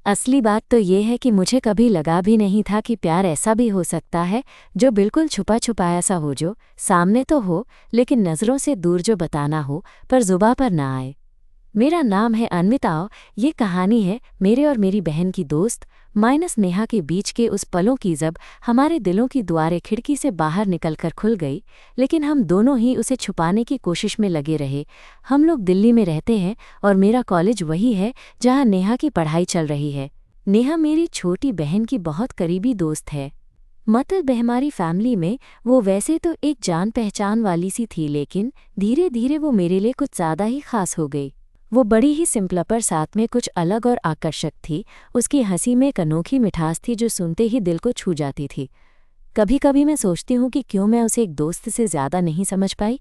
असली बात तो ये है कि मुझे कभी लगा भी नहीं था कि प्यार ऐसा भी हो सकता है, जो बिल्कुल छुपा छुपाया सा हो, जो सामने तो हो लेकिन नज़रों से दूर, जो बताना हो पर ज़ुबां पर ना आए। मेरा नाम है अन्विता। ये कहानी है मेरे और मेरी बहन की दोस्त माइनस नेहा के बीच के उस पलों की, जब हमारे दिलों की दुआरें खिड़की से बाहर निकलकर खुल गई, लेकिन हम दोनों ही उसे छुपाने की कोशिश में लगे रहे। हम लोग दिल्ली में रहते हैं और मेरा कॉलेज वही है जहाँ नेहा की पढ़ाई चल रही है। नेहा मेरी छोटी बहन की बहुत करीबी दोस्त है। मतलब हमारी फैमिली में वो वैसे तो एक जान पहचान वाली सी थी, लेकिन धीरे धीरे वो मेरे लिए कुछ ज़्यादा ही खास हो गई। वो बड़ी ही सिंपल पर साथ में कुछ अलग और आकर्षक थी। उसकी हंसी में एक अनोखी मिठास थी जो सुनते ही दिल को छू जाती थी। कभी कभी मैं सोचती हूँ कि क्यों मैं उसे एक दोस्त से ज़्यादा नहीं समझ पाई।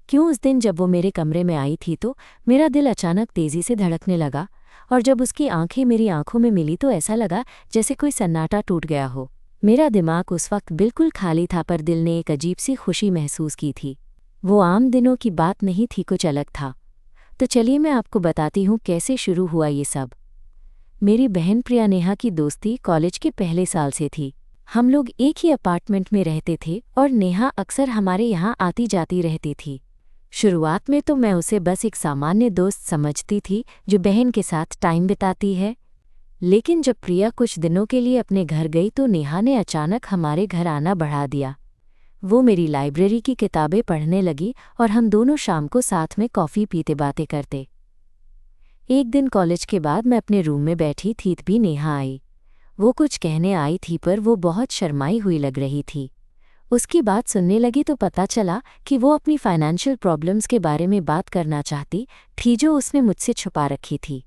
क्यों उस दिन जब वो मेरे कमरे में आई थी तो मेरा दिल अचानक तेज़ी से धड़कने लगा, और जब उसकी आंखें मेरी आंखों में मिली तो ऐसा लगा जैसे कोई सन्नाटा टूट गया हो। मेरा दिमाग उस वक्त बिल्कुल खाली था, पर दिल ने एक अजीब सी खुशी महसूस की थी। वो आम दिनों की बात नहीं थी, कुछ अलग था। तो चलिए मैं आपको बताती हूँ कैसे शुरू हुआ ये सब। मेरी बहन प्रिया नेहा की दोस्ती कॉलेज के पहले साल से थी। हम लोग एक ही अपार्टमेंट में रहते थे और नेहा अक्सर हमारे यहाँ आती जाती रहती थी। शुरुआत में तो मैं उसे बस एक सामान्य दोस्त समझती थी जो बहन के साथ टाइम बिताती है। लेकिन जब प्रिया कुछ दिनों के लिए अपने घर गई तो नेहा ने अचानक हमारे घर आना बढ़ा दिया। वो मेरी लाइब्रेरी की किताबें पढ़ने लगी और हम दोनों शाम को साथ में कॉफ़ी पीते बातें करते। एक दिन कॉलेज के बाद मैं अपने रूम में बैठी थी, तभी नेहा आई। वो कुछ कहने आई थी पर वो बहुत शर्माई हुई लग रही थी। उसकी बात सुनने लगी तो पता चला कि वो अपनी फाइनेंशियल प्रॉब्लम्स के बारे में बात करना चाहती थी, जो उसने मुझसे छुपा रखी थी।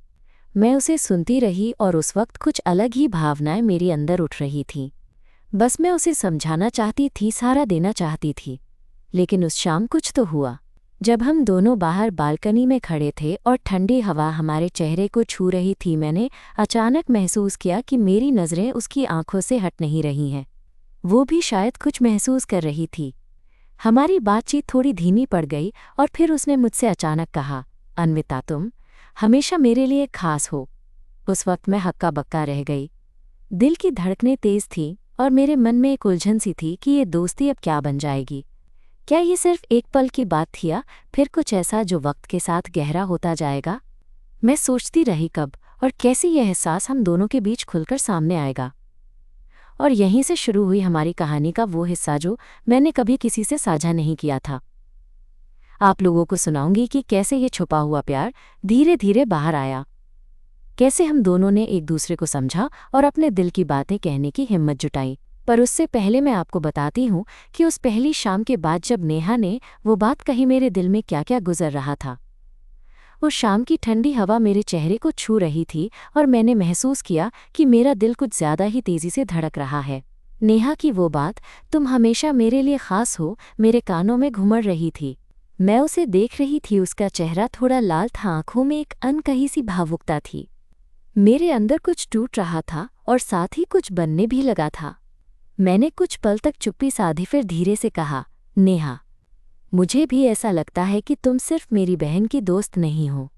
मैं उसे सुनती रही और उस वक्त कुछ अलग ही भावनाएं मेरे अंदर उठ रही थीं। बस मैं उसे समझाना चाहती थी, सहारा देना चाहती थी। लेकिन उस शाम कुछ तो हुआ। जब हम दोनों बाहर बालकनी में खड़े थे और ठंडी हवा हमारे चेहरे को छू रही थी, मैंने अचानक महसूस किया कि मेरी नज़रें उसकी आंखों से हट नहीं रही हैं। वो भी शायद कुछ महसूस कर रही थी। हमारी बातचीत थोड़ी धीमी पड़ गई और फिर उसने मुझसे अचानक कहा, अन्विता तुम हमेशा मेरे लिए खास हो। उस वक्त मैं हक्का बक्का रह गई। दिल की धड़कनें तेज थीं और मेरे मन में एक उलझन सी थी कि ये दोस्ती अब क्या बन जाएगी। क्या ये सिर्फ एक पल की बात थी या फिर कुछ ऐसा जो वक्त के साथ गहरा होता जाएगा। मैं सोचती रही कब और कैसे यह एहसास हम दोनों के बीच खुलकर सामने आएगा। और यहीं से शुरू हुई हमारी कहानी का वो हिस्सा जो मैंने कभी किसी से साझा नहीं किया था। आप लोगों को सुनाऊंगी कि कैसे ये छुपा हुआ प्यार धीरे धीरे बाहर आया, कैसे हम दोनों ने एक दूसरे को समझा और अपने दिल की बातें कहने की हिम्मत जुटाई। पर उससे पहले मैं आपको बताती हूँ कि उस पहली शाम के बाद जब नेहा ने वो बात कही, मेरे दिल में क्या क्या गुजर रहा था। उस शाम की ठंडी हवा मेरे चेहरे को छू रही थी और मैंने महसूस किया कि मेरा दिल कुछ ज़्यादा ही तेज़ी से धड़क रहा है। नेहा की वो बात, तुम हमेशा मेरे लिए ख़ास हो, मेरे कानों में घुमड़ रही थी। मैं उसे देख रही थी, उसका चेहरा थोड़ा लाल था, आंखों में एक अनकही सी भावुकता थी। मेरे अंदर कुछ टूट रहा था और साथ ही कुछ बनने भी लगा था। मैंने कुछ पल तक चुप्पी साधी, फिर धीरे से कहा, नेहा मुझे भी ऐसा लगता है कि तुम सिर्फ मेरी बहन की दोस्त नहीं हो,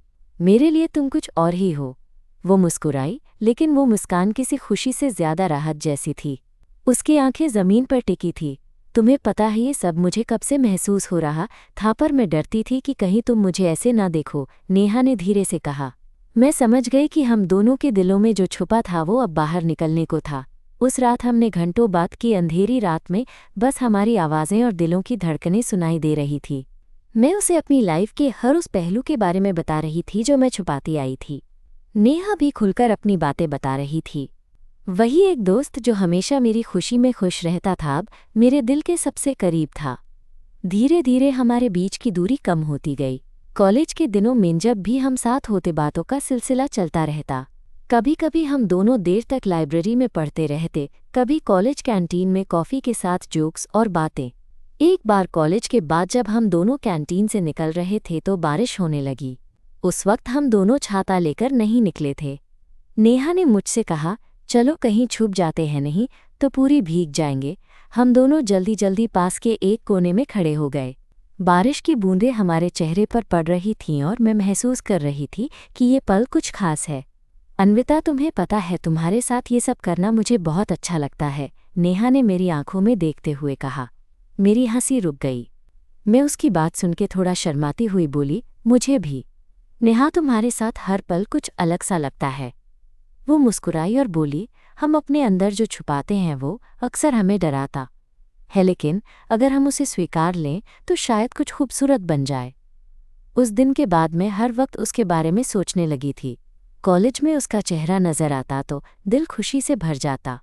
मेरे लिए तुम कुछ और ही हो। वो मुस्कुराई, लेकिन वो मुस्कान किसी खुशी से ज़्यादा राहत जैसी थी। उसकी आंखें ज़मीन पर टिकी थी। तुम्हें पता है ये सब मुझे कब से महसूस हो रहा था, पर मैं डरती थी कि कहीं तुम मुझे ऐसे ना देखो, नेहा ने धीरे से कहा। मैं समझ गई कि हम दोनों के दिलों में जो छुपा था वो अब बाहर निकलने को था। उस रात हमने घंटों बात की, अंधेरी रात में बस हमारी आवाज़ें और दिलों की धड़कनें सुनाई दे रही थी। मैं उसे अपनी लाइफ के हर उस पहलू के बारे में बता रही थी जो मैं छुपाती आई थी। नेहा भी खुलकर अपनी बातें बता रही थी। वही एक दोस्त जो हमेशा मेरी खुशी में खुश रहता था, अब मेरे दिल के सबसे करीब था। धीरे धीरे हमारे बीच की दूरी कम होती गई। कॉलेज के दिनों में जब भी हम साथ होते, बातों का सिलसिला चलता रहता। कभी कभी हम दोनों देर तक लाइब्रेरी में पढ़ते रहते, कभी कॉलेज कैंटीन में कॉफ़ी के साथ जोक्स और बातें। एक बार कॉलेज के बाद जब हम दोनों कैंटीन से निकल रहे थे तो बारिश होने लगी। उस वक्त हम दोनों छाता लेकर नहीं निकले थे। नेहा ने मुझसे कहा, चलो कहीं छुप जाते हैं, नहीं तो पूरी भीग जाएंगे। हम दोनों जल्दी जल्दी पास के एक कोने में खड़े हो गए। बारिश की बूंदें हमारे चेहरे पर पड़ रही थीं और मैं महसूस कर रही थी कि ये पल कुछ खास है। अन्विता, तुम्हें पता है तुम्हारे साथ ये सब करना मुझे बहुत अच्छा लगता है, नेहा ने मेरी आंखों में देखते हुए कहा। मेरी हंसी रुक गई। मैं उसकी बात सुन के थोड़ा शर्माती हुई बोली, मुझे भी। नेहा, तुम्हारे साथ हर पल कुछ अलग सा लगता है। वो मुस्कुराई और बोली, हम अपने अंदर जो छुपाते हैं वो अक्सर हमें डराता है, लेकिन अगर हम उसे स्वीकार लें तो शायद कुछ खूबसूरत बन जाए। उस दिन के बाद मैं हर वक्त उसके बारे में सोचने लगी थी। कॉलेज में उसका चेहरा नजर आता तो दिल खुशी से भर जाता,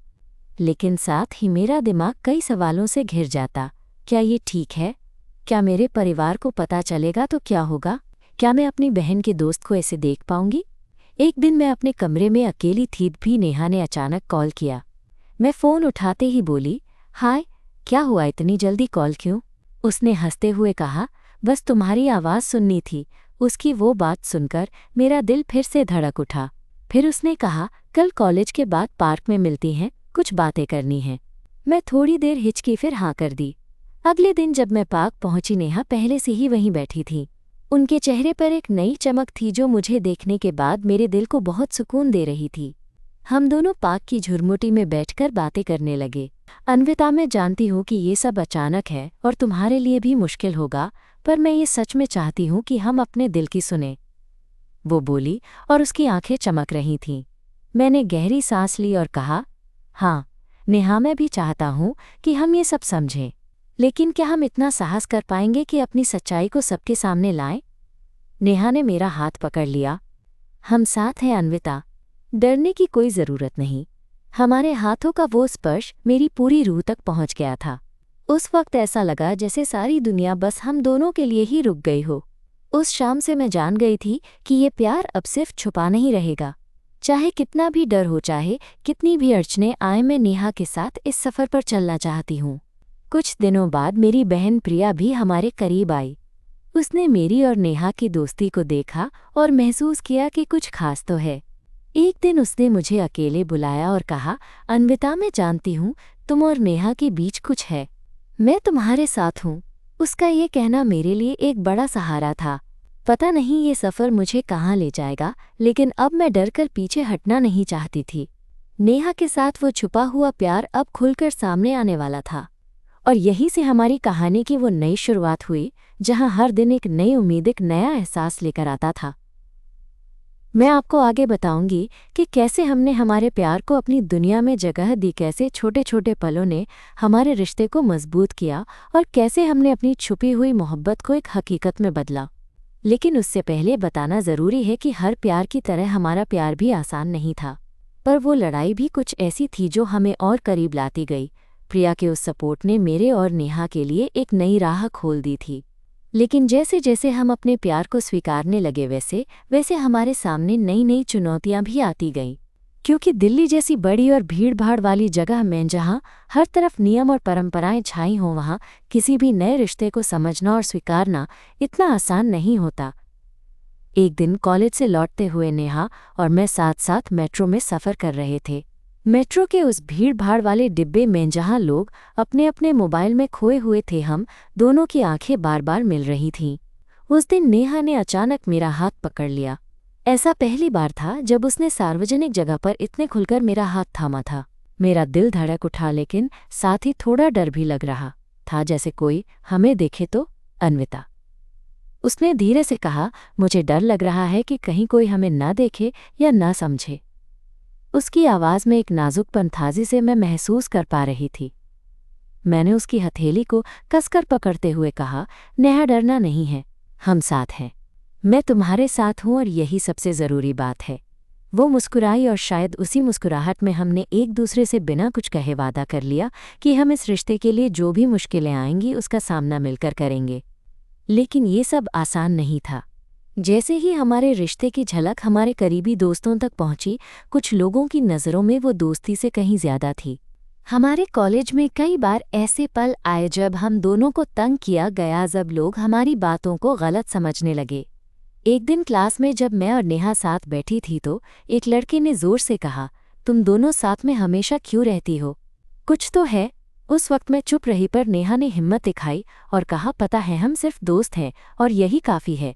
लेकिन साथ ही मेरा दिमाग कई सवालों से घिर जाता। क्या ये ठीक है? क्या मेरे परिवार को पता चलेगा तो क्या होगा? क्या मैं अपनी बहन के दोस्त को ऐसे देख पाऊंगी? एक दिन मैं अपने कमरे में अकेली थी भी नेहा ने अचानक कॉल किया। मैं फ़ोन उठाते ही बोली, हाय, क्या हुआ, इतनी जल्दी कॉल क्यों? उसने हंसते हुए कहा, बस तुम्हारी आवाज़ सुननी थी। उसकी वो बात सुनकर मेरा दिल फिर से धड़क उठा। फिर उसने कहा, कल कॉलेज के बाद पार्क में मिलती हैं, कुछ बातें करनी हैं। मैं थोड़ी देर हिचकी, फिर हाँ कर दी। अगले दिन जब मैं पार्क पहुंची, नेहा पहले से ही वहीं बैठी थी। उनके चेहरे पर एक नई चमक थी जो मुझे देखने के बाद मेरे दिल को बहुत सुकून दे रही थी। हम दोनों पार्क की झुरमुटी में बैठकर बातें करने लगे। अन्विता, मैं जानती हूँ कि ये सब अचानक है और तुम्हारे लिए भी मुश्किल होगा, पर मैं ये सच में चाहती हूँ कि हम अपने दिल की सुने, वो बोली और उसकी आंखें चमक रही थीं। मैंने गहरी सांस ली और कहा, हाँ नेहा, मैं भी चाहता हूँ कि हम ये सब समझें, लेकिन क्या हम इतना साहस कर पाएंगे कि अपनी सच्चाई को सबके सामने लाएं? नेहा ने मेरा हाथ पकड़ लिया। हम साथ हैं अन्विता, डरने की कोई ज़रूरत नहीं। हमारे हाथों का वो स्पर्श मेरी पूरी रूह तक पहुंच गया था। उस वक्त ऐसा लगा जैसे सारी दुनिया बस हम दोनों के लिए ही रुक गई हो। उस शाम से मैं जान गई थी कि ये प्यार अब सिर्फ छुपा नहीं रहेगा। चाहे कितना भी डर हो, चाहे कितनी भी अड़चनें आए, मैं नेहा के साथ इस सफ़र पर चलना चाहती हूँ। कुछ दिनों बाद मेरी बहन प्रिया भी हमारे करीब आई। उसने मेरी और नेहा की दोस्ती को देखा और महसूस किया कि कुछ खास तो है। एक दिन उसने मुझे अकेले बुलाया और कहा, अन्विता, मैं जानती हूँ तुम और नेहा के बीच कुछ है। मैं तुम्हारे साथ हूँ। उसका ये कहना मेरे लिए एक बड़ा सहारा था। पता नहीं ये सफ़र मुझे कहाँ ले जाएगा, लेकिन अब मैं डरकर पीछे हटना नहीं चाहती थी। नेहा के साथ वो छुपा हुआ प्यार अब खुलकर सामने आने वाला था, और यहीं से हमारी कहानी की वो नई शुरुआत हुई, जहां हर दिन एक नई उम्मीद, एक नया एहसास लेकर आता था। मैं आपको आगे बताऊंगी कि कैसे हमने हमारे प्यार को अपनी दुनिया में जगह दी, कैसे छोटे छोटे पलों ने हमारे रिश्ते को मजबूत किया और कैसे हमने अपनी छुपी हुई मोहब्बत को एक हकीकत में बदला। लेकिन उससे पहले बताना ज़रूरी है कि हर प्यार की तरह हमारा प्यार भी आसान नहीं था, पर वो लड़ाई भी कुछ ऐसी थी जो हमें और करीब लाती गई। प्रिया के उस सपोर्ट ने मेरे और नेहा के लिए एक नई राह खोल दी थी। लेकिन जैसे जैसे हम अपने प्यार को स्वीकारने लगे, वैसे वैसे हमारे सामने नई नई चुनौतियां भी आती गईं। क्योंकि दिल्ली जैसी बड़ी और भीड़भाड़ वाली जगह में जहां हर तरफ नियम और परंपराएं छाई हों, वहां किसी भी नए रिश्ते को समझना और स्वीकारना इतना आसान नहीं होता। एक दिन कॉलेज से लौटते हुए नेहा और मैं साथ साथ मेट्रो में सफ़र कर रहे थे। मेट्रो के उस भीड़-भाड़ वाले डिब्बे में जहां लोग अपने अपने मोबाइल में खोए हुए थे, हम दोनों की आंखें बार बार मिल रही थीं। उस दिन नेहा ने अचानक मेरा हाथ पकड़ लिया। ऐसा पहली बार था जब उसने सार्वजनिक जगह पर इतने खुलकर मेरा हाथ थामा था। मेरा दिल धड़क उठा, लेकिन साथ ही थोड़ा डर भी लग रहा था, जैसे कोई हमें देखे तो। अन्विता, उसने धीरे से कहा, मुझे डर लग रहा है कि कहीं कोई हमें ना देखे या ना समझे। उसकी आवाज़ में एक नाजुकपन था जिसे मैं महसूस कर पा रही थी। मैंने उसकी हथेली को कसकर पकड़ते हुए कहा, नेहा, डरना नहीं है, हम साथ हैं। मैं तुम्हारे साथ हूँ और यही सबसे ज़रूरी बात है। वो मुस्कुराई और शायद उसी मुस्कुराहट में हमने एक दूसरे से बिना कुछ कहे वादा कर लिया कि हम इस रिश्ते के लिए जो भी मुश्किलें आएंगी उसका सामना मिलकर करेंगे। लेकिन ये सब आसान नहीं था। जैसे ही हमारे रिश्ते की झलक हमारे करीबी दोस्तों तक पहुंची, कुछ लोगों की नज़रों में वो दोस्ती से कहीं ज़्यादा थी। हमारे कॉलेज में कई बार ऐसे पल आए जब हम दोनों को तंग किया गया, जब लोग हमारी बातों को गलत समझने लगे। एक दिन क्लास में जब मैं और नेहा साथ बैठी थी तो एक लड़के ने ज़ोर से कहा, तुम दोनों साथ में हमेशा क्यों रहती हो? कुछ तो है। उस वक्त मैं चुप रही, पर नेहा ने हिम्मत दिखाई और कहा, पता है, हम सिर्फ दोस्त हैं और यही काफ़ी है।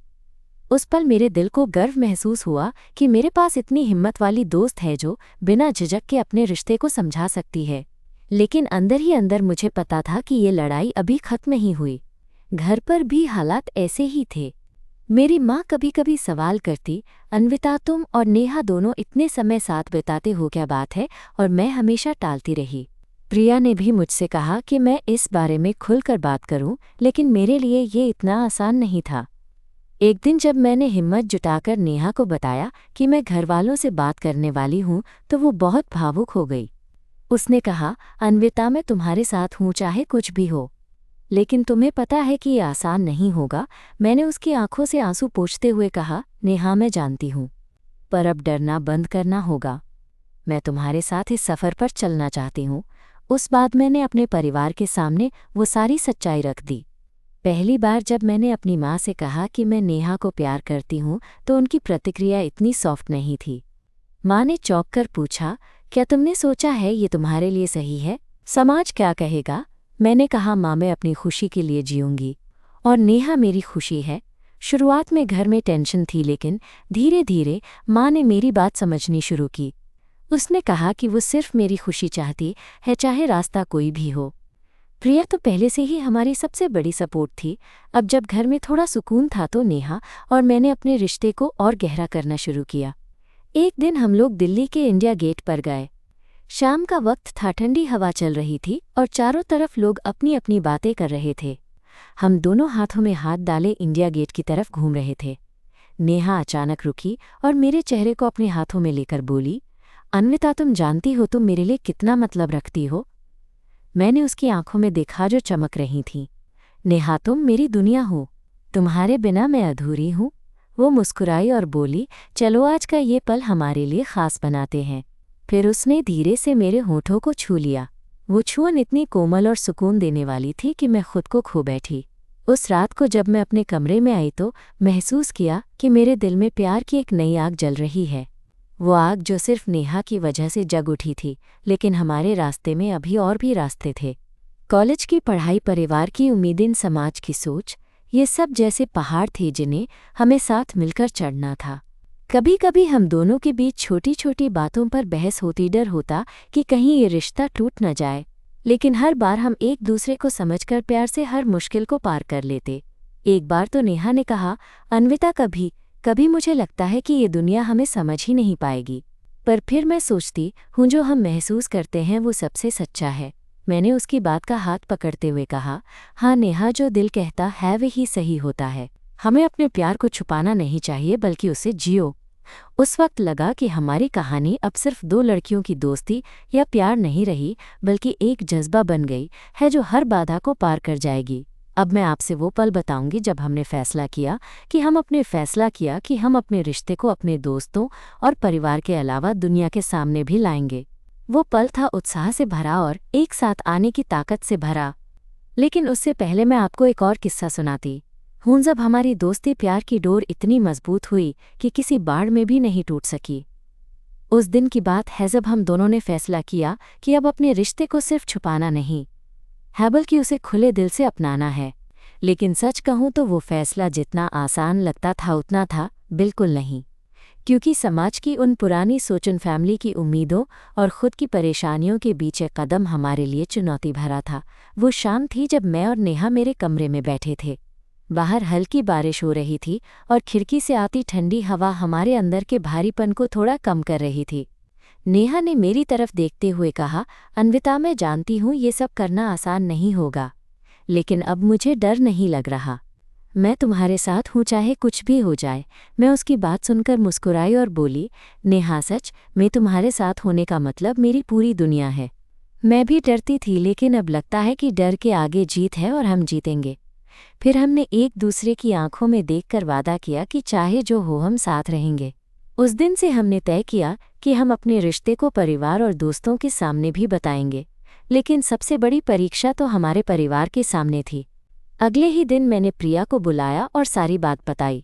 उस पल मेरे दिल को गर्व महसूस हुआ कि मेरे पास इतनी हिम्मत वाली दोस्त है जो बिना झिझक के अपने रिश्ते को समझा सकती है। लेकिन अंदर ही अंदर मुझे पता था कि ये लड़ाई अभी खत्म नहीं हुई। घर पर भी हालात ऐसे ही थे। मेरी माँ कभी कभी सवाल करती, अन्विता तुम और नेहा दोनों इतने समय साथ बिताते हो, क्या बात है? और मैं हमेशा टालती रही। प्रिया ने भी मुझसे कहा कि मैं इस बारे में खुलकर बात करूं, लेकिन मेरे लिए ये इतना आसान नहीं था। एक दिन जब मैंने हिम्मत जुटाकर नेहा को बताया कि मैं घरवालों से बात करने वाली हूं, तो वो बहुत भावुक हो गई। उसने कहा, अन्विता मैं तुम्हारे साथ हूं चाहे कुछ भी हो, लेकिन तुम्हें पता है कि ये आसान नहीं होगा। मैंने उसकी आंखों से आंसू पोंछते हुए कहा, नेहा मैं जानती हूं, पर अब डरना बंद करना होगा। मैं तुम्हारे साथ इस सफ़र पर चलना चाहती हूँ। उस बाद मैंने अपने परिवार के सामने वो सारी सच्चाई रख दी। पहली बार जब मैंने अपनी माँ से कहा कि मैं नेहा को प्यार करती हूँ, तो उनकी प्रतिक्रिया इतनी सॉफ्ट नहीं थी। माँ ने चौंक कर पूछा, क्या तुमने सोचा है ये तुम्हारे लिए सही है? समाज क्या कहेगा? मैंने कहा, माँ मैं अपनी खुशी के लिए जीऊंगी और नेहा मेरी खुशी है। शुरुआत में घर में टेंशन थी, लेकिन धीरे धीरे माँ ने मेरी बात समझनी शुरू की। उसने कहा कि वो सिर्फ मेरी खुशी चाहती है, चाहे रास्ता कोई भी हो। प्रिया तो पहले से ही हमारी सबसे बड़ी सपोर्ट थी। अब जब घर में थोड़ा सुकून था तो नेहा और मैंने अपने रिश्ते को और गहरा करना शुरू किया। एक दिन हम लोग दिल्ली के इंडिया गेट पर गए। शाम का वक्त था, ठंडी हवा चल रही थी और चारों तरफ लोग अपनी अपनी बातें कर रहे थे। हम दोनों हाथों में हाथ डाले इंडिया गेट की तरफ घूम रहे थे। नेहा अचानक रुकी और मेरे चेहरे को अपने हाथों में लेकर बोली, अन्विता तुम जानती हो तुम मेरे लिए कितना मतलब रखती हो? मैंने उसकी आंखों में देखा जो चमक रही थीं। नेहा तुम मेरी दुनिया हो, तुम्हारे बिना मैं अधूरी हूँ। वो मुस्कुराई और बोली, चलो आज का ये पल हमारे लिए खास बनाते हैं। फिर उसने धीरे से मेरे होठों को छू लिया। वो छुअन इतनी कोमल और सुकून देने वाली थी कि मैं खुद को खो बैठी। उस रात को जब मैं अपने कमरे में आई तो महसूस किया कि मेरे दिल में प्यार की एक नई आग जल रही है। वो आग जो सिर्फ नेहा की वजह से जग उठी थी, लेकिन हमारे रास्ते में अभी और भी रास्ते थे। कॉलेज की पढ़ाई, परिवार की उम्मीदें, समाज की सोच, ये सब जैसे पहाड़ थे जिन्हें हमें साथ मिलकर चढ़ना था। कभी कभी हम दोनों के बीच छोटी छोटी बातों पर बहस होती, डर होता कि कहीं ये रिश्ता टूट न जाए, लेकिन हर बार हम एक दूसरे को समझकर प्यार से हर मुश्किल को पार कर लेते। एक बार तो नेहा ने कहा, अन्विता कभी कभी मुझे लगता है कि ये दुनिया हमें समझ ही नहीं पाएगी, पर फिर मैं सोचती हूँ जो हम महसूस करते हैं वो सबसे सच्चा है। मैंने उसकी बात का हाथ पकड़ते हुए कहा, हाँ नेहा, जो दिल कहता है वही सही होता है। हमें अपने प्यार को छुपाना नहीं चाहिए, बल्कि उसे जियो। उस वक्त लगा कि हमारी कहानी अब सिर्फ दो लड़कियों की दोस्ती या प्यार नहीं रही, बल्कि एक जज्बा बन गई है जो हर बाधा को पार कर जाएगी। अब मैं आपसे वो पल बताऊंगी जब हमने फैसला किया कि हम अपने रिश्ते को अपने दोस्तों और परिवार के अलावा दुनिया के सामने भी लाएंगे। वो पल था उत्साह से भरा और एक साथ आने की ताकत से भरा। लेकिन उससे पहले मैं आपको एक और किस्सा सुनाती हूँ, जब हमारी दोस्ती प्यार की डोर इतनी मजबूत हुई कि किसी बाढ़ में भी नहीं टूट सकी। उस दिन की बात है जब हम दोनों ने फैसला किया कि अब अपने रिश्ते को सिर्फ छुपाना नहीं है, बल्कि उसे खुले दिल से अपनाना है। लेकिन सच कहूँ तो वो फैसला जितना आसान लगता था उतना था बिल्कुल नहीं, क्योंकि समाज की उन पुरानी सोचन, फैमिली की उम्मीदों और खुद की परेशानियों के बीच एक कदम हमारे लिए चुनौती भरा था। वो शाम थी जब मैं और नेहा मेरे कमरे में बैठे थे। बाहर हल्की बारिश हो रही थी और खिड़की से आती ठंडी हवा हमारे अंदर के भारीपन को थोड़ा कम कर रही थी। नेहा ने मेरी तरफ देखते हुए कहा, अन्विता मैं जानती हूँ ये सब करना आसान नहीं होगा, लेकिन अब मुझे डर नहीं लग रहा। मैं तुम्हारे साथ हूँ चाहे कुछ भी हो जाए। मैं उसकी बात सुनकर मुस्कुराई और बोली, नेहा सच में तुम्हारे साथ होने का मतलब मेरी पूरी दुनिया है। मैं भी डरती थी, लेकिन अब लगता है कि डर के आगे जीत है और हम जीतेंगे। फिर हमने एक दूसरे की आंखों में देखकर वादा किया कि चाहे जो हो हम साथ रहेंगे। उस दिन से हमने तय किया कि हम अपने रिश्ते को परिवार और दोस्तों के सामने भी बताएंगे, लेकिन सबसे बड़ी परीक्षा तो हमारे परिवार के सामने थी। अगले ही दिन मैंने प्रिया को बुलाया और सारी बात बताई।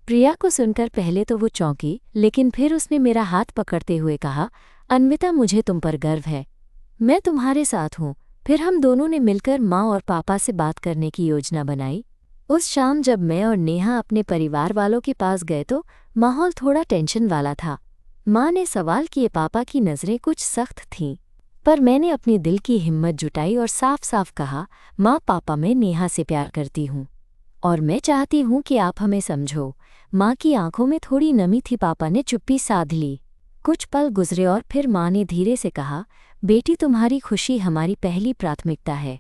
प्रिया को सुनकर पहले तो वो चौंकी, लेकिन फिर उसने मेरा हाथ पकड़ते हुए कहा, अन्विता मुझे तुम पर गर्व है, मैं तुम्हारे साथ हूँ। फिर हम दोनों ने मिलकर माँ और पापा से बात करने की योजना बनाई। उस शाम जब मैं और नेहा अपने परिवार वालों के पास गए तो माहौल थोड़ा टेंशन वाला था। माँ ने सवाल किए, पापा की नज़रें कुछ सख्त थीं। पर मैंने अपने दिल की हिम्मत जुटाई और साफ साफ कहा, माँ पापा, मैं नेहा से प्यार करती हूँ और मैं चाहती हूँ कि आप हमें समझो। माँ की आंखों में थोड़ी नमी थी। पापा ने चुप्पी साध ली। कुछ पल गुजरे और फिर माँ ने धीरे से कहा, बेटी तुम्हारी खुशी हमारी पहली प्राथमिकता है।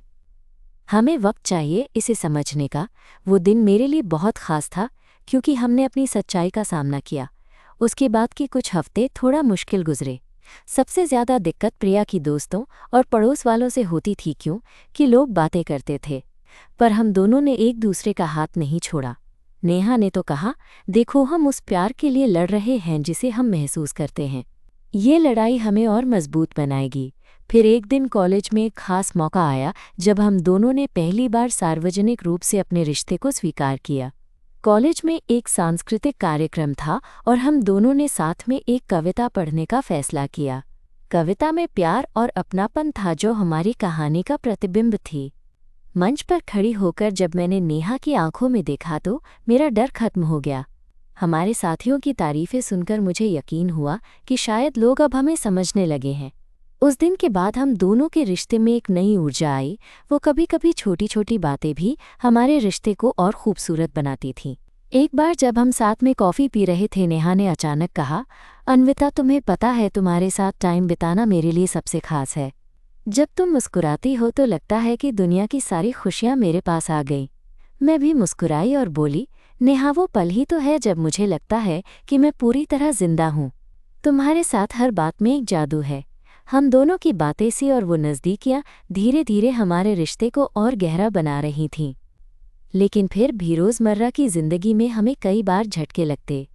हमें वक्त चाहिए इसे समझने का। वो दिन मेरे लिए बहुत ख़ास था क्योंकि हमने अपनी सच्चाई का सामना किया। उसके बाद के कुछ हफ्ते थोड़ा मुश्किल गुजरे। सबसे ज़्यादा दिक्कत प्रिया की दोस्तों और पड़ोस वालों से होती थी, क्यों कि लोग बातें करते थे। पर हम दोनों ने एक दूसरे का हाथ नहीं छोड़ा। नेहा ने तो कहा, देखो हम उस प्यार के लिए लड़ रहे हैं जिसे हम महसूस करते हैं। ये लड़ाई हमें और मजबूत बनाएगी। फिर एक दिन कॉलेज में एक खास मौका आया जब हम दोनों ने पहली बार सार्वजनिक रूप से अपने रिश्ते को स्वीकार किया। कॉलेज में एक सांस्कृतिक कार्यक्रम था और हम दोनों ने साथ में एक कविता पढ़ने का फैसला किया। कविता में प्यार और अपनापन था जो हमारी कहानी का प्रतिबिंब थी। मंच पर खड़ी होकर जब मैंने नेहा की आंखों में देखा तो मेरा डर खत्म हो गया। हमारे साथियों की तारीफें सुनकर मुझे यकीन हुआ कि शायद लोग अब हमें समझने लगे हैं। उस दिन के बाद हम दोनों के रिश्ते में एक नई ऊर्जा आई। वो कभी कभी छोटी छोटी बातें भी हमारे रिश्ते को और खूबसूरत बनाती थीं। एक बार जब हम साथ में कॉफ़ी पी रहे थे, नेहा ने अचानक कहा, अन्विता, तुम्हें पता है तुम्हारे साथ टाइम बिताना मेरे लिए सबसे खास है। जब तुम मुस्कुराती हो तो लगता है कि दुनिया की सारी खुशियाँ मेरे पास आ गई। मैं भी मुस्कुराई और बोली, नेहा, वो पल ही तो है जब मुझे लगता है कि मैं पूरी तरह जिंदा हूँ। तुम्हारे साथ हर बात में एक जादू है। हम दोनों की बातें सी और वो नज़दीकियाँ धीरे धीरे हमारे रिश्ते को और गहरा बना रही थीं। लेकिन फिर भी रोज़मर्रा की ज़िंदगी में हमें कई बार झटके लगते।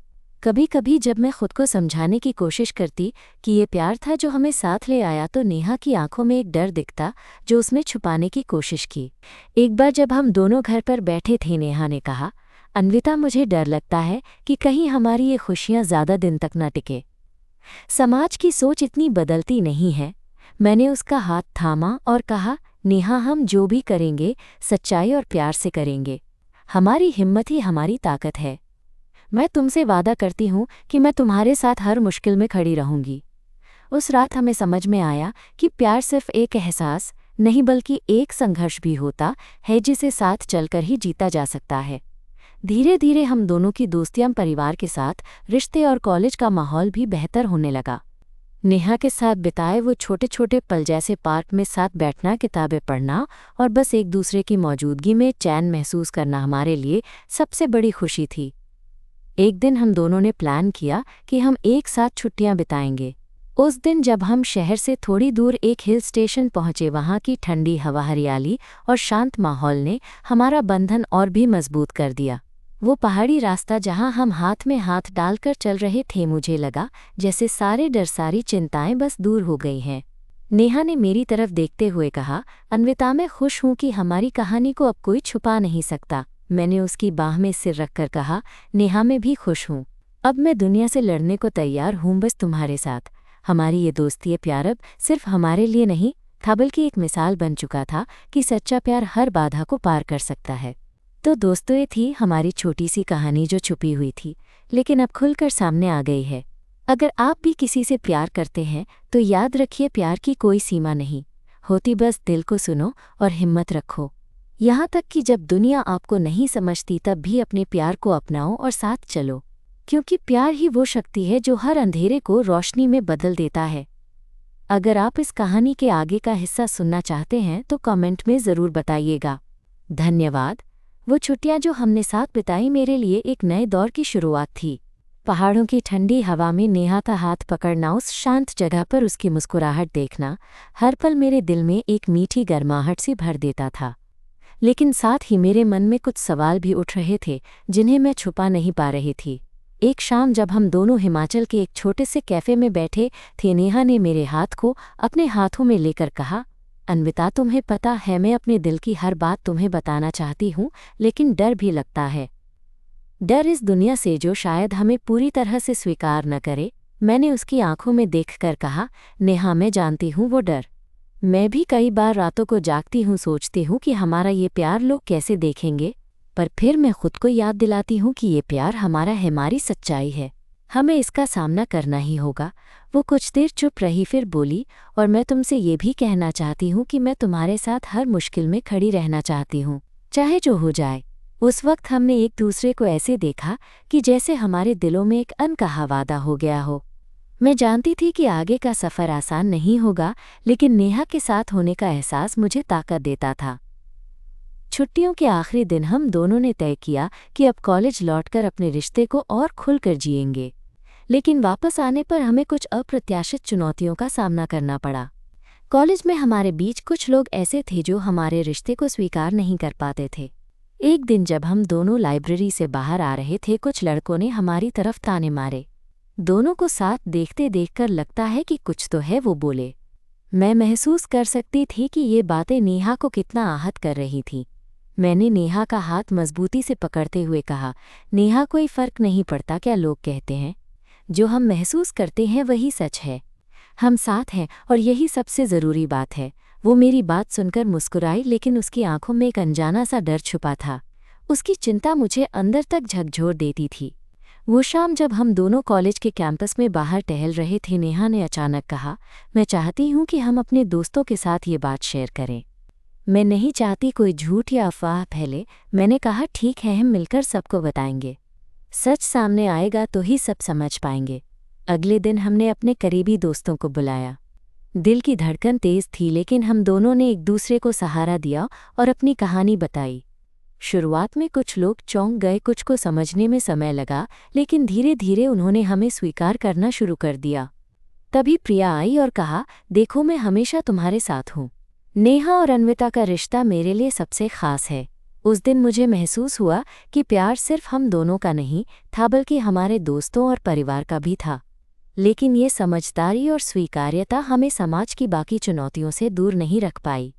कभी कभी जब मैं खुद को समझाने की कोशिश करती कि ये प्यार था जो हमें साथ ले आया, तो नेहा की आंखों में एक डर दिखता जो उसने छुपाने की कोशिश की। एक बार जब हम दोनों घर पर बैठे थे, नेहा ने कहा, अन्विता, मुझे डर लगता है कि कहीं हमारी ये खुशियाँ ज़्यादा दिन तक न टिके। समाज की सोच इतनी बदलती नहीं है। मैंने उसका हाथ थामा और कहा, नेहा, हम जो भी करेंगे सच्चाई और प्यार से करेंगे। हमारी हिम्मत ही हमारी ताकत है। मैं तुमसे वादा करती हूँ कि मैं तुम्हारे साथ हर मुश्किल में खड़ी रहूँगी। उस रात हमें समझ में आया कि प्यार सिर्फ एक एहसास नहीं बल्कि एक संघर्ष भी होता है जिसे साथ चलकर ही जीता जा सकता है। धीरे धीरे हम दोनों की दोस्तियां, परिवार के साथ रिश्ते और कॉलेज का माहौल भी बेहतर होने लगा। नेहा के साथ बिताए वो छोटे छोटे पल, जैसे पार्क में साथ बैठना, किताबें पढ़ना और बस एक दूसरे की मौजूदगी में चैन महसूस करना, हमारे लिए सबसे बड़ी खुशी थी। एक दिन हम दोनों ने प्लान किया कि हम एक साथ छुट्टियां बिताएंगे। उस दिन जब हम शहर से थोड़ी दूर एक हिल स्टेशन पहुंचे, वहां की ठंडी हवा, हरियाली और शांत माहौल ने हमारा बंधन और भी मजबूत कर दिया। वो पहाड़ी रास्ता जहां हम हाथ में हाथ डालकर चल रहे थे, मुझे लगा जैसे सारे डर, सारी चिंताएं बस दूर हो गई हैं। नेहा ने मेरी तरफ देखते हुए कहा, अन्विता, मैं खुश हूं कि हमारी कहानी को अब कोई छुपा नहीं सकता। मैंने उसकी बाह में सिर रखकर कहा, नेहा, मैं भी खुश हूं। अब मैं दुनिया से लड़ने को तैयार हूं, बस तुम्हारे साथ। हमारी ये दोस्ती, ये प्यार अब सिर्फ हमारे लिए नहीं था बल्कि एक मिसाल बन चुका था कि सच्चा प्यार हर बाधा को पार कर सकता है। तो दोस्तों, ये थी हमारी छोटी सी कहानी जो छुपी हुई थी लेकिन अब खुलकर सामने आ गई है। अगर आप भी किसी से प्यार करते हैं तो याद रखिए, प्यार की कोई सीमा नहीं होती, बस दिल को सुनो और हिम्मत रखो। यहाँ तक कि जब दुनिया आपको नहीं समझती तब भी अपने प्यार को अपनाओ और साथ चलो, क्योंकि प्यार ही वो शक्ति है जो हर अंधेरे को रोशनी में बदल देता है। अगर आप इस कहानी के आगे का हिस्सा सुनना चाहते हैं तो कमेंट में ज़रूर बताइएगा। धन्यवाद। वो छुट्टियां जो हमने साथ बिताई मेरे लिए एक नए दौर की शुरुआत थी। पहाड़ों की ठंडी हवा में नेहा का हाथ पकड़ना, उस शांत जगह पर उसकी मुस्कुराहट देखना, हर पल मेरे दिल में एक मीठी गर्माहट सी भर देता था। लेकिन साथ ही मेरे मन में कुछ सवाल भी उठ रहे थे जिन्हें मैं छुपा नहीं पा रही थी। एक शाम जब हम दोनों हिमाचल के एक छोटे से कैफ़े में बैठे थे, नेहा ने मेरे हाथ को अपने हाथों में लेकर कहा, अन्विता, तुम्हें पता है मैं अपने दिल की हर बात तुम्हें बताना चाहती हूँ, लेकिन डर भी लगता है। डर इस दुनिया से जो शायद हमें पूरी तरह से स्वीकार न करे। मैंने उसकी आंखों में देखकर कहा, नेहा, मैं जानती हूँ वो डर। मैं भी कई बार रातों को जागती हूँ, सोचती हूँ कि हमारा ये प्यार लोग कैसे देखेंगे। पर फिर मैं खुद को याद दिलाती हूँ कि ये प्यार हमारी सच्चाई है, हमें इसका सामना करना ही होगा। वो कुछ देर चुप रही, फिर बोली, और मैं तुमसे ये भी कहना चाहती हूँ कि मैं तुम्हारे साथ हर मुश्किल में खड़ी रहना चाहती हूँ, चाहे जो हो जाए। उस वक्त हमने एक दूसरे को ऐसे देखा कि जैसे हमारे दिलों में एक अनकहा वादा हो गया हो। मैं जानती थी कि आगे का सफ़र आसान नहीं होगा, लेकिन नेहा के साथ होने का एहसास मुझे ताकत देता था। छुट्टियों के आखिरी दिन हम दोनों ने तय किया कि अब कॉलेज लौटकर अपने रिश्ते को और खुलकर जिएंगे, लेकिन वापस आने पर हमें कुछ अप्रत्याशित चुनौतियों का सामना करना पड़ा। कॉलेज में हमारे बीच कुछ लोग ऐसे थे जो हमारे रिश्ते को स्वीकार नहीं कर पाते थे। एक दिन जब हम दोनों लाइब्रेरी से बाहर आ रहे थे, कुछ लड़कों ने हमारी तरफ ताने मारे। दोनों को साथ देखते देखकर लगता है कि कुछ तो है, वो बोले। मैं महसूस कर सकती थी कि ये बातें नेहा को कितना आहत कर रही थी। मैंने नेहा का हाथ मजबूती से पकड़ते हुए कहा, नेहा, कोई फ़र्क नहीं पड़ता क्या लोग कहते हैं, जो हम महसूस करते हैं वही सच है। हम साथ हैं और यही सबसे ज़रूरी बात है। वो मेरी बात सुनकर मुस्कुराई, लेकिन उसकी आंखों में एक अनजाना सा डर छुपा था। उसकी चिंता मुझे अंदर तक झकझोर देती थी। वो शाम जब हम दोनों कॉलेज के कैंपस में बाहर टहल रहे थे, नेहा ने अचानक कहा, मैं चाहती हूँ कि हम अपने दोस्तों के साथ ये बात शेयर करें। मैं नहीं चाहती कोई झूठ या अफवाह फैले। मैंने कहा, ठीक है, हम मिलकर सबको बताएंगे। सच सामने आएगा तो ही सब समझ पाएंगे। अगले दिन हमने अपने करीबी दोस्तों को बुलाया। दिल की धड़कन तेज थी, लेकिन हम दोनों ने एक दूसरे को सहारा दिया और अपनी कहानी बताई। शुरुआत में कुछ लोग चौंक गए, कुछ को समझने में समय लगा, लेकिन धीरे धीरे उन्होंने हमें स्वीकार करना शुरू कर दिया। तभी प्रिया आई और कहा, देखो, मैं हमेशा तुम्हारे साथ हूँ। नेहा और अन्विता का रिश्ता मेरे लिए सबसे खास है। उस दिन मुझे महसूस हुआ कि प्यार सिर्फ हम दोनों का नहीं था, बल्कि हमारे दोस्तों और परिवार का भी था। लेकिन ये समझदारी और स्वीकार्यता हमें समाज की बाकी चुनौतियों से दूर नहीं रख पाई।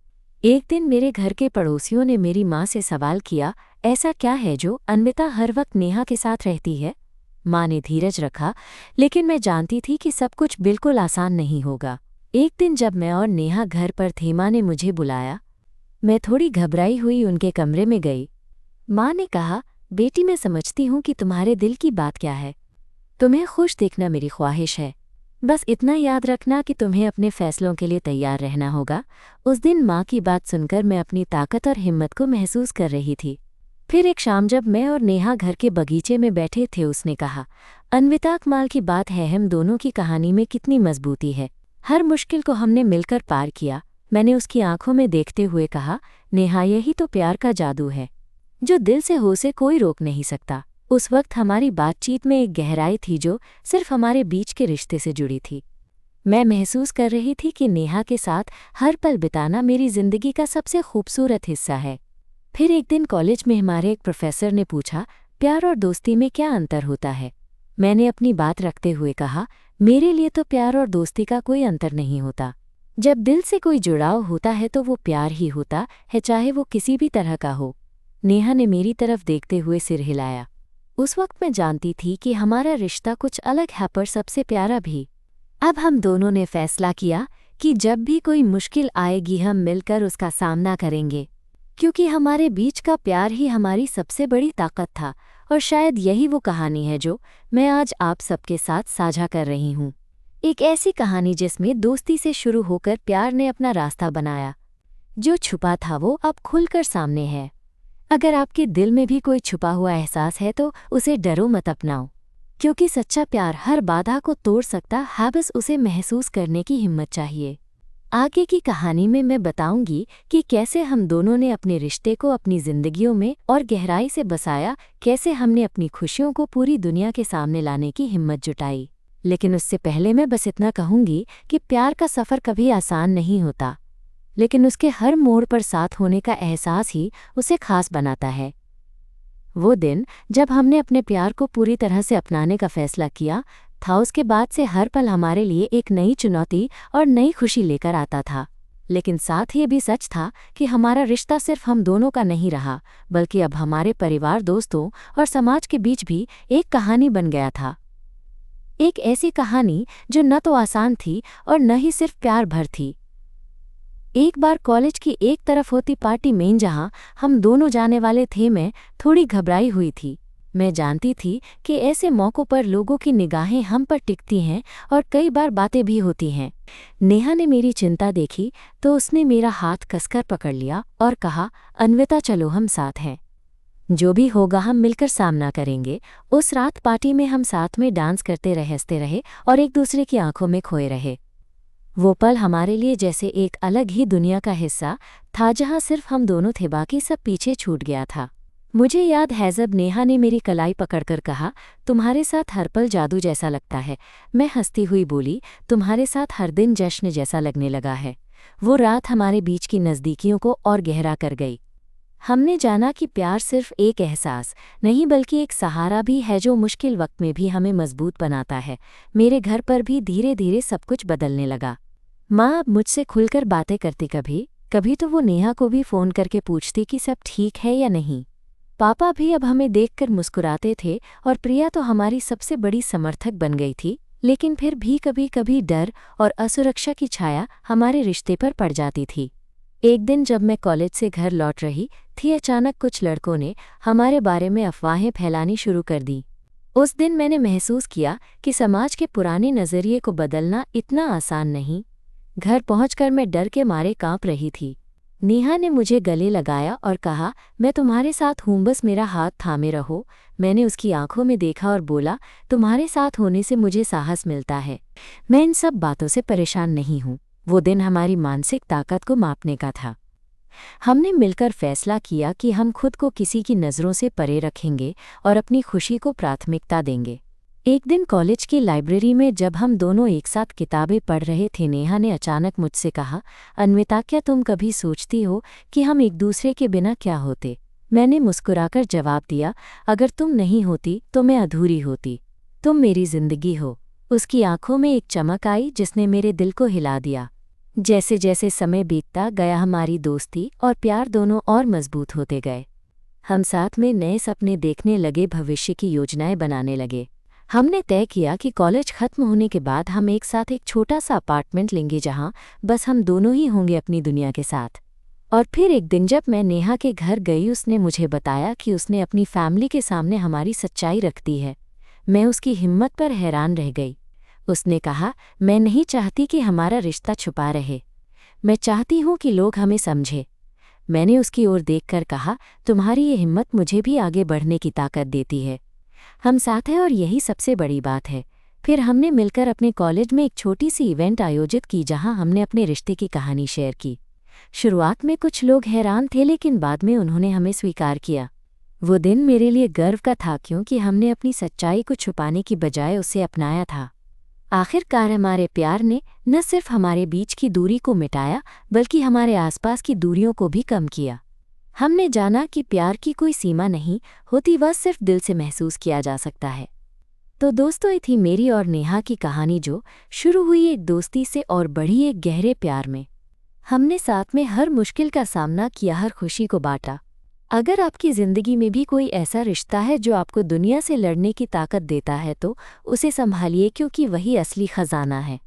एक दिन मेरे घर के पड़ोसियों ने मेरी माँ से सवाल किया, ऐसा क्या है जो अन्विता हर वक्त नेहा के साथ रहती है? माँ ने धीरज रखा, लेकिन मैं जानती थी कि सब कुछ बिल्कुल आसान नहीं होगा। एक दिन जब मैं और नेहा घर पर थे, माँ ने मुझे बुलाया। मैं थोड़ी घबराई हुई उनके कमरे में गई। माँ ने कहा, बेटी, मैं समझती हूँ कि तुम्हारे दिल की बात क्या है। तुम्हें खुश देखना मेरी ख्वाहिश है। बस इतना याद रखना कि तुम्हें अपने फैसलों के लिए तैयार रहना होगा। उस दिन माँ की बात सुनकर मैं अपनी ताकत और हिम्मत को महसूस कर रही थी। फिर एक शाम जब मैं और नेहा घर के बगीचे में बैठे थे, उसने कहा, अन्विता, कमाल की बात है, हम दोनों की कहानी में कितनी मजबूती है। हर मुश्किल को हमने मिलकर पार किया। मैंने उसकी आंखों में देखते हुए कहा, नेहा, यही तो प्यार का जादू है, जो दिल से हो से कोई रोक नहीं सकता। उस वक्त हमारी बातचीत में एक गहराई थी जो सिर्फ हमारे बीच के रिश्ते से जुड़ी थी। मैं महसूस कर रही थी कि नेहा के साथ हर पल बिताना मेरी जिंदगी का सबसे खूबसूरत हिस्सा है। फिर एक दिन कॉलेज में हमारे एक प्रोफेसर ने पूछा, प्यार और दोस्ती में क्या अंतर होता है? मैंने अपनी बात रखते हुए कहा, मेरे लिए तो प्यार और दोस्ती का कोई अंतर नहीं होता। जब दिल से कोई जुड़ाव होता है तो वो प्यार ही होता है, चाहे वो किसी भी तरह का हो। नेहा ने मेरी तरफ देखते हुए सिर हिलाया। उस वक्त मैं जानती थी कि हमारा रिश्ता कुछ अलग है, पर सबसे प्यारा भी। अब हम दोनों ने फैसला किया कि जब भी कोई मुश्किल आएगी, हम मिलकर उसका सामना करेंगे, क्योंकि हमारे बीच का प्यार ही हमारी सबसे बड़ी ताकत था। और शायद यही वो कहानी है जो मैं आज आप सबके साथ साझा कर रही हूँ। एक ऐसी कहानी जिसमें दोस्ती से शुरू होकर प्यार ने अपना रास्ता बनाया। जो छुपा था वो अब खुलकर सामने है। अगर आपके दिल में भी कोई छुपा हुआ एहसास है तो उसे डरो मत, अपनाओ, क्योंकि सच्चा प्यार हर बाधा को तोड़ सकता है, बस उसे महसूस करने की हिम्मत चाहिए। आगे की कहानी में मैं बताऊंगी कि कैसे हम दोनों ने अपने रिश्ते को अपनी जिंदगियों में और गहराई से बसाया, कैसे हमने अपनी खुशियों को पूरी दुनिया के सामने लाने की हिम्मत जुटाई। लेकिन उससे पहले मैं बस इतना कहूंगी कि प्यार का सफ़र कभी आसान नहीं होता, लेकिन उसके हर मोड़ पर साथ होने का एहसास ही उसे खास बनाता है। वो दिन जब हमने अपने प्यार को पूरी तरह से अपनाने का फैसला किया था, उसके बाद से हर पल हमारे लिए एक नई चुनौती और नई खुशी लेकर आता था। लेकिन साथ ही ये भी सच था कि हमारा रिश्ता सिर्फ हम दोनों का नहीं रहा, बल्कि अब हमारे परिवार, दोस्तों और समाज के बीच भी एक कहानी बन गया था। एक ऐसी कहानी जो न तो आसान थी और न ही सिर्फ प्यार भर थी। एक बार कॉलेज की एक तरफ होती पार्टी में जहां हम दोनों जाने वाले थे, मैं थोड़ी घबराई हुई थी। मैं जानती थी कि ऐसे मौक़ों पर लोगों की निगाहें हम पर टिकती हैं और कई बार बातें भी होती हैं। नेहा ने मेरी चिंता देखी तो उसने मेरा हाथ कसकर पकड़ लिया और कहा, अन्विता चलो हम साथ हैं। जो भी होगा हम मिलकर सामना करेंगे। उस रात पार्टी में हम साथ में डांस करते रहे, हंसते रहे और एक दूसरे की आंखों में खोए रहे। वो पल हमारे लिए जैसे एक अलग ही दुनिया का हिस्सा था जहां सिर्फ हम दोनों थे, बाकी सब पीछे छूट गया था। मुझे याद है जब नेहा ने मेरी कलाई पकड़कर कहा, तुम्हारे साथ हर पल जादू जैसा लगता है। मैं हंसती हुई बोली, तुम्हारे साथ हर दिन जश्न जैसा लगने लगा है। वो रात हमारे बीच की नज़दीकियों को और गहरा कर गई। हमने जाना कि प्यार सिर्फ एक एहसास नहीं बल्कि एक सहारा भी है जो मुश्किल वक्त में भी हमें मजबूत बनाता है। मेरे घर पर भी धीरे धीरे सब कुछ बदलने लगा। माँ अब मुझसे खुलकर बातें करती, कभी कभी तो वो नेहा को भी फ़ोन करके पूछती कि सब ठीक है या नहीं। पापा भी अब हमें देखकर मुस्कुराते थे और प्रिया तो हमारी सबसे बड़ी समर्थक बन गई थी। लेकिन फिर भी कभी कभी डर और असुरक्षा की छाया हमारे रिश्ते पर पड़ जाती थी। एक दिन जब मैं कॉलेज से घर लौट रही थी, अचानक कुछ लड़कों ने हमारे बारे में अफवाहें फैलानी शुरू कर दी। उस दिन मैंने महसूस किया कि समाज के पुराने नज़रिए को बदलना इतना आसान नहीं। घर पहुंचकर मैं डर के मारे कांप रही थी। नेहा ने मुझे गले लगाया और कहा, मैं तुम्हारे साथ हूँ, बस मेरा हाथ थामे रहो। मैंने उसकी आंखों में देखा और बोला, तुम्हारे साथ होने से मुझे साहस मिलता है। मैं इन सब बातों से परेशान नहीं हूँ। वो दिन हमारी मानसिक ताकत को मापने का था। हमने मिलकर फैसला किया कि हम खुद को किसी की नज़रों से परे रखेंगे और अपनी खुशी को प्राथमिकता देंगे। एक दिन कॉलेज की लाइब्रेरी में जब हम दोनों एक साथ किताबें पढ़ रहे थे, नेहा ने अचानक मुझसे कहा, अन्विता क्या तुम कभी सोचती हो कि हम एक दूसरे के बिना क्या होते? मैंने मुस्कुराकर जवाब दिया, अगर तुम नहीं होती तो मैं अधूरी होती। तुम मेरी जिंदगी हो। उसकी आंखों में एक चमक आई जिसने मेरे दिल को हिला दिया। जैसे जैसे समय बीतता गया हमारी दोस्ती और प्यार दोनों और मजबूत होते गए। हम साथ में नए सपने देखने लगे, भविष्य की योजनाएं बनाने लगे। हमने तय किया कि कॉलेज खत्म होने के बाद हम एक साथ एक छोटा सा अपार्टमेंट लेंगे जहां बस हम दोनों ही होंगे अपनी दुनिया के साथ। और फिर एक दिन जब मैं नेहा के घर गई, उसने मुझे बताया कि उसने अपनी फैमिली के सामने हमारी सच्चाई रख दी है। मैं उसकी हिम्मत पर हैरान रह गई। उसने कहा, मैं नहीं चाहती कि हमारा रिश्ता छुपा रहे। मैं चाहती हूँ कि लोग हमें समझें। मैंने उसकी ओर देखकर कहा, तुम्हारी ये हिम्मत मुझे भी आगे बढ़ने की ताकत देती है। हम साथ हैं और यही सबसे बड़ी बात है। फिर हमने मिलकर अपने कॉलेज में एक छोटी सी इवेंट आयोजित की जहां हमने अपने रिश्ते की कहानी शेयर की। शुरुआत में कुछ लोग हैरान थे, लेकिन बाद में उन्होंने हमें स्वीकार किया। वो दिन मेरे लिए गर्व का था क्योंकि हमने अपनी सच्चाई को छुपाने की बजाय उसे अपनाया था। आखिरकार हमारे प्यार ने न सिर्फ हमारे बीच की दूरी को मिटाया बल्कि हमारे आसपास की दूरियों को भी कम किया। हमने जाना कि प्यार की कोई सीमा नहीं होती, वह सिर्फ दिल से महसूस किया जा सकता है। तो दोस्तों, ये थी मेरी और नेहा की कहानी जो शुरू हुई एक दोस्ती से और बढ़ी एक गहरे प्यार में। हमने साथ में हर मुश्किल का सामना किया, हर खुशी को बांटा। अगर आपकी ज़िंदगी में भी कोई ऐसा रिश्ता है जो आपको दुनिया से लड़ने की ताकत देता है तो उसे संभालिए, क्योंकि वही असली खजाना है।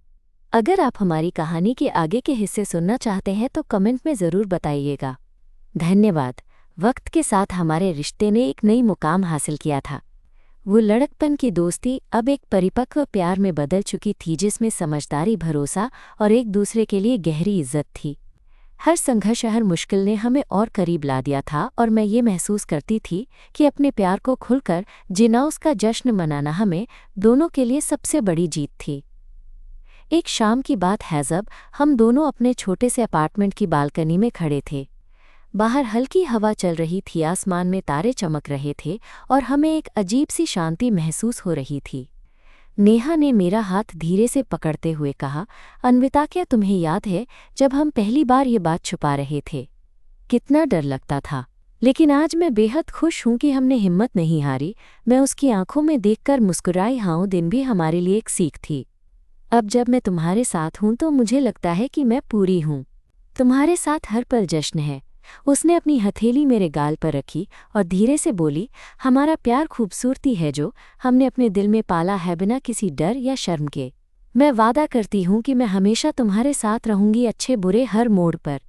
अगर आप हमारी कहानी के आगे के हिस्से सुनना चाहते हैं तो कमेंट में ज़रूर बताइएगा। धन्यवाद। वक्त के साथ हमारे रिश्ते ने एक नई मुकाम हासिल किया था। वो लड़कपन की दोस्ती अब एक परिपक्व प्यार में बदल चुकी थी, जिसमें समझदारी, भरोसा और एक दूसरे के लिए गहरी इज्जत थी। हर संघर्ष, हर मुश्किल ने हमें और करीब ला दिया था और मैं ये महसूस करती थी कि अपने प्यार को खुलकर जीना, उसका जश्न मनाना हमें दोनों के लिए सबसे बड़ी जीत थी। एक शाम की बात है जब हम दोनों अपने छोटे से अपार्टमेंट की बालकनी में खड़े थे। बाहर हल्की हवा चल रही थी, आसमान में तारे चमक रहे थे और हमें एक अजीब सी शांति महसूस हो रही थी। नेहा ने मेरा हाथ धीरे से पकड़ते हुए कहा, अन्विता क्या तुम्हें याद है जब हम पहली बार ये बात छुपा रहे थे? कितना डर लगता था, लेकिन आज मैं बेहद खुश हूँ कि हमने हिम्मत नहीं हारी। मैं उसकी आंखों में देखकर मुस्कुराई। हाँ, वो दिन भी हमारे लिए एक सीख थी। अब जब मैं तुम्हारे साथ हूँ तो मुझे लगता है कि मैं पूरी हूँ। तुम्हारे साथ हर पल जश्न है। उसने अपनी हथेली मेरे गाल पर रखी और धीरे से बोली, हमारा प्यार खूबसूरती है जो हमने अपने दिल में पाला है, बिना किसी डर या शर्म के। मैं वादा करती हूँ कि मैं हमेशा तुम्हारे साथ रहूंगी, अच्छे बुरे हर मोड़ पर।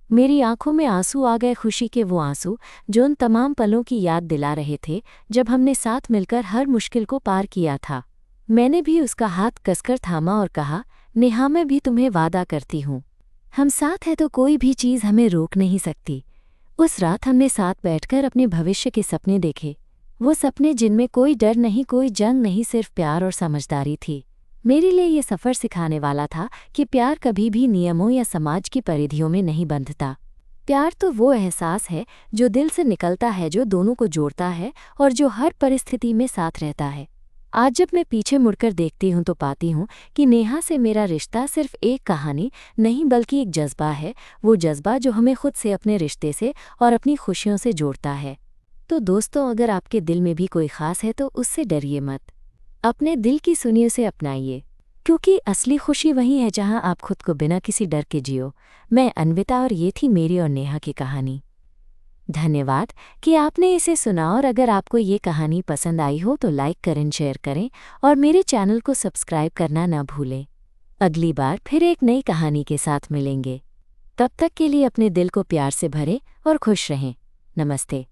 मेरी आंखों में आंसू आ गए, खुशी के वो आंसू जो उन तमाम पलों की याद दिला रहे थे जब हमने साथ मिलकर हर मुश्किल को पार किया था। मैंने भी उसका हाथ कसकर थामा और कहा, नेहा, मैं भी तुम्हें वादा करती हूँ, हम साथ हैं तो कोई भी चीज़ हमें रोक नहीं सकती। उस रात हमने साथ बैठकर अपने भविष्य के सपने देखे, वो सपने जिनमें कोई डर नहीं, कोई जंग नहीं, सिर्फ प्यार और समझदारी थी। मेरे लिए ये सफ़र सिखाने वाला था कि प्यार कभी भी नियमों या समाज की परिधियों में नहीं बंधता। प्यार तो वो एहसास है जो दिल से निकलता है, जो दोनों को जोड़ता है और जो हर परिस्थिति में साथ रहता है। आज जब मैं पीछे मुड़कर देखती हूँ तो पाती हूँ कि नेहा से मेरा रिश्ता सिर्फ एक कहानी नहीं बल्कि एक जज्बा है, वो जज्बा जो हमें खुद से, अपने रिश्ते से और अपनी खुशियों से जोड़ता है। तो दोस्तों, अगर आपके दिल में भी कोई ख़ास है तो उससे डरिए मत, अपने दिल की सुनिए, उसे अपनाइए, क्योंकि असली खुशी वही है जहां आप खुद को बिना किसी डर के जियो। मैं अन्विता और ये थी मेरी और नेहा की कहानी। धन्यवाद कि आपने इसे सुना, और अगर आपको ये कहानी पसंद आई हो तो लाइक करें, शेयर करें और मेरे चैनल को सब्सक्राइब करना ना भूलें। अगली बार फिर एक नई कहानी के साथ मिलेंगे। तब तक के लिए अपने दिल को प्यार से भरें और खुश रहें। नमस्ते।